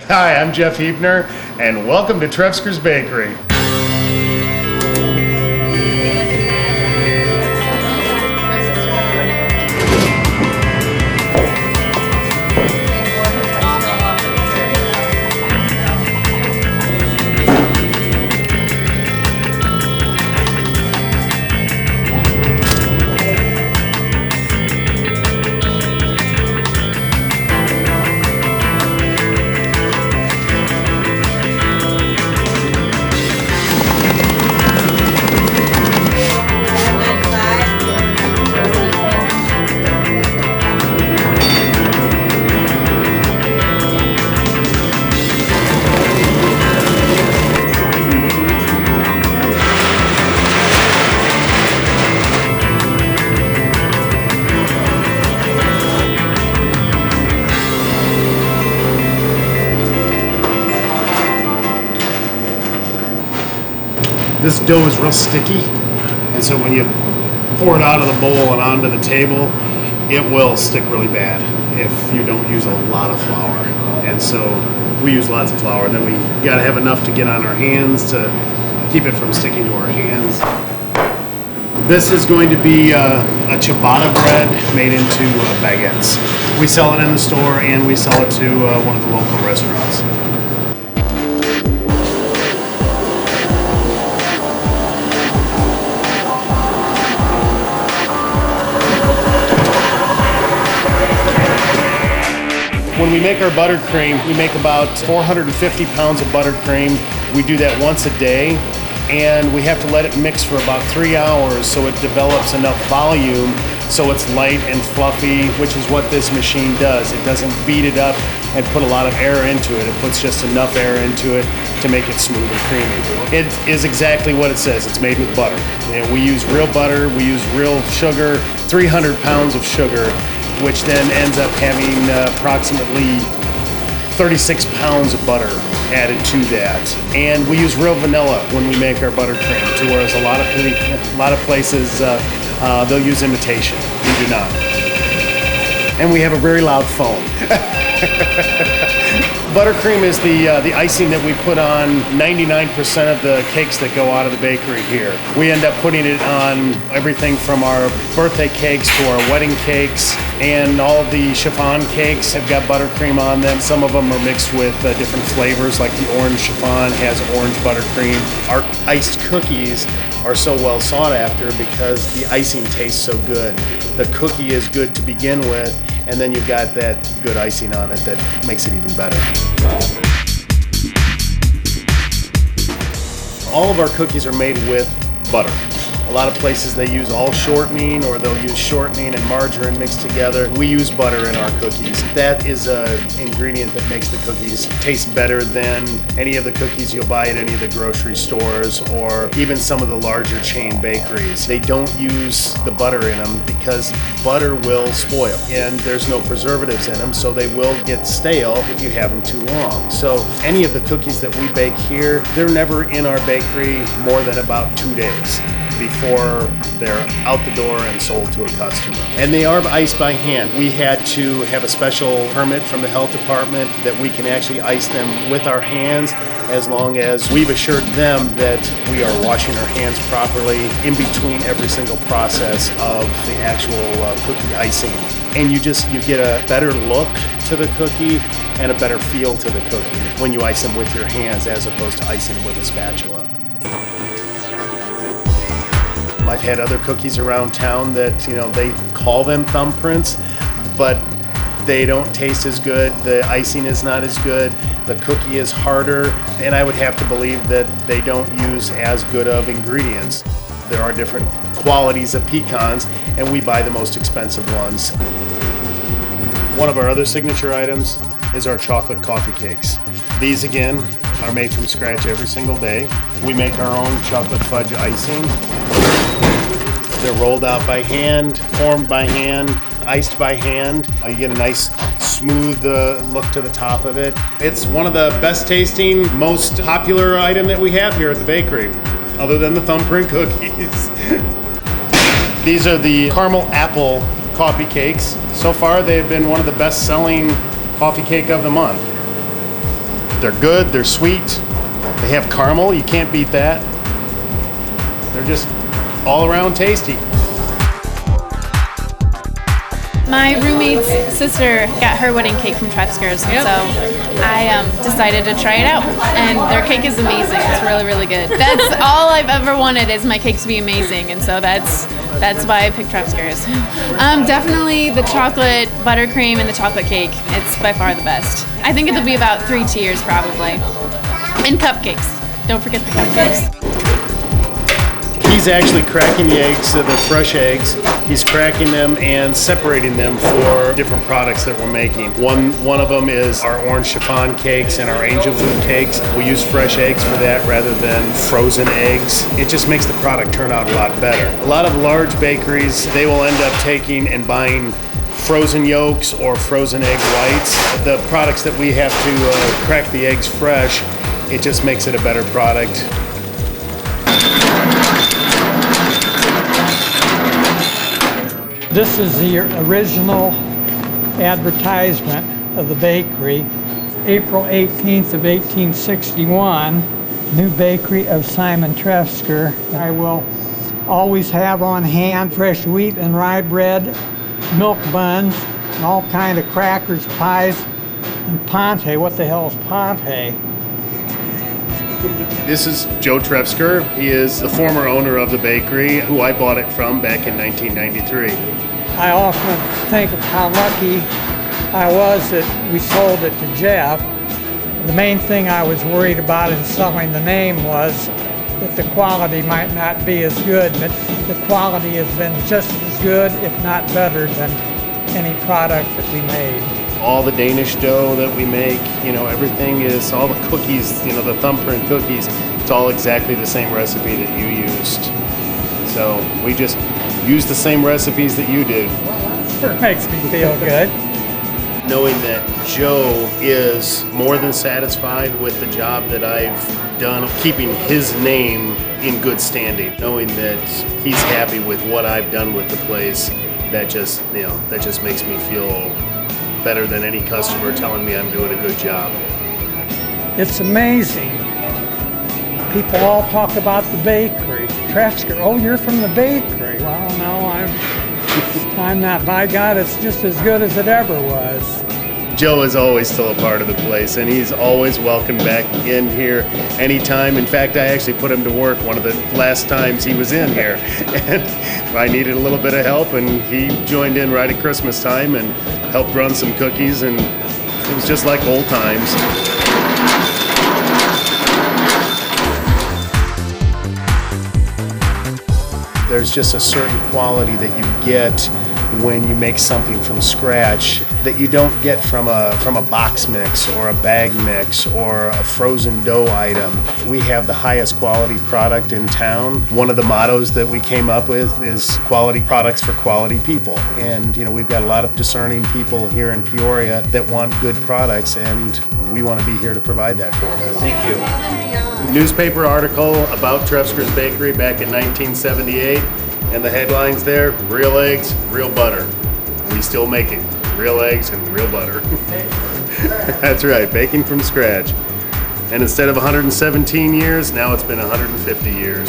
Hi, I'm Jeff Heapner, and welcome to Trefzger's Bakery. This dough is real sticky, and so when you pour it out of the bowl and onto the table, it will stick really bad if you don't use a lot of flour. And so we use lots of flour. Then we gotta have enough to get on our hands to keep it from sticking to our hands. This is going to be a ciabatta bread made into baguettes. We sell it in the store and we sell it to one of the local restaurants. When we make our buttercream, we make about 450 pounds of buttercream. We do that once a day, and we have to let it mix for about 3 hours so it develops enough volume so it's light and fluffy, which is what this machine does. It doesn't beat it up and put a lot of air into it. It puts just enough air into it to make it smooth and creamy. It is exactly what it says. It's made with butter. And we use real butter, we use real sugar, 300 pounds of sugar, which then ends up having approximately 36 pounds of butter added to that. And we use real vanilla when we make our buttercream, to whereas a lot of places they'll use imitation. We do not. And we have a very loud phone. Buttercream is the icing that we put on 99% of the cakes that go out of the bakery here. We end up putting it on everything from our birthday cakes to our wedding cakes, and all the chiffon cakes have got buttercream on them. Some of them are mixed with different flavors, like the orange chiffon has orange buttercream. Our iced cookies are so well sought after because the icing tastes so good. The cookie is good to begin with, and then you've got that good icing on it that makes it even better. All of our cookies are made with butter. A lot of places they use all shortening, or they'll use shortening and margarine mixed together. We use butter in our cookies. That is an ingredient that makes the cookies taste better than any of the cookies you'll buy at any of the grocery stores or even some of the larger chain bakeries. They don't use the butter in them because butter will spoil, and there's no preservatives in them, so they will get stale if you have them too long. So any of the cookies that we bake here, they're never in our bakery more than about 2 days before they're out the door and sold to a customer. And they are iced by hand. We had to have a special permit from the health department that we can actually ice them with our hands, as long as we've assured them that we are washing our hands properly in between every single process of the actual cookie icing. And you get a better look to the cookie and a better feel to the cookie when you ice them with your hands as opposed to icing with a spatula. I've had other cookies around town that, they call them thumbprints, but they don't taste as good. The icing is not as good. The cookie is harder, and I would have to believe that they don't use as good of ingredients. There are different qualities of pecans, and we buy the most expensive ones. One of our other signature items is our chocolate coffee cakes. These, again, are made from scratch every single day. We make our own chocolate fudge icing. They're rolled out by hand, formed by hand, iced by hand. You get a nice smooth look to the top of it. It's one of the best tasting, most popular item that we have here at the bakery, other than the thumbprint cookies. These are the caramel apple coffee cakes. So far, they have been one of the best selling coffee cake of the month. They're good, they're sweet, they have caramel, you can't beat that. They're just all around tasty. My roommate's sister got her wedding cake from Trefzger's, and so I decided to try it out. And their cake is amazing. It's really, really good. That's all I've ever wanted, is my cake to be amazing, and so that's why I picked Trefzger's. Definitely the chocolate buttercream and the chocolate cake. It's by far the best. I think it'll be about 3 tiers probably. And cupcakes. Don't forget the cupcakes. He's actually cracking the eggs, so they're fresh eggs. He's cracking them and separating them for different products that we're making. One of them is our orange chiffon cakes and our angel food cakes. We use fresh eggs for that rather than frozen eggs. It just makes the product turn out a lot better. A lot of large bakeries, they will end up taking and buying frozen yolks or frozen egg whites. The products that we have to crack the eggs fresh, it just makes it a better product. This is the original advertisement of the bakery. April 18th of 1861, new bakery of Simon Trefzger. I will always have on hand fresh wheat and rye bread, milk buns, and all kind of crackers, pies, and Ponte. What the hell is Ponte? This is Joe Trefzger. He is the former owner of the bakery, who I bought it from back in 1993. I often think of how lucky I was that we sold it to Jeff. The main thing I was worried about in selling the name was that the quality might not be as good, but the quality has been just as good, if not better, than any product that we made. All the Danish dough that we make, everything is, all the cookies, the thumbprint cookies, it's all exactly the same recipe that you used. So we just use the same recipes that you did. Sure makes me feel good. Knowing that Joe is more than satisfied with the job that I've done, keeping his name in good standing, knowing that he's happy with what I've done with the place, that just makes me feel better than any customer telling me I'm doing a good job. It's amazing. People all talk about the bakery. Trefzger, oh, you're from the bakery. Well, no, I'm not. By God, it's just as good as it ever was. Joe is always still a part of the place, and he's always welcome back in here anytime. In fact, I actually put him to work one of the last times he was in here. And I needed a little bit of help, and he joined in right at Christmas time and helped run some cookies, and it was just like old times. There's just a certain quality that you get when you make something from scratch that you don't get from a box mix or a bag mix or a frozen dough item. We have the highest quality product in town. One of the mottos that we came up with is quality products for quality people. And we've got a lot of discerning people here in Peoria that want good products, and we want to be here to provide that for them. Thank you. Newspaper article about Trefzger's Bakery back in 1978, and the headlines there, real eggs, real butter. We still make it, real eggs and real butter. That's right, baking from scratch. And instead of 117 years, now it's been 150 years.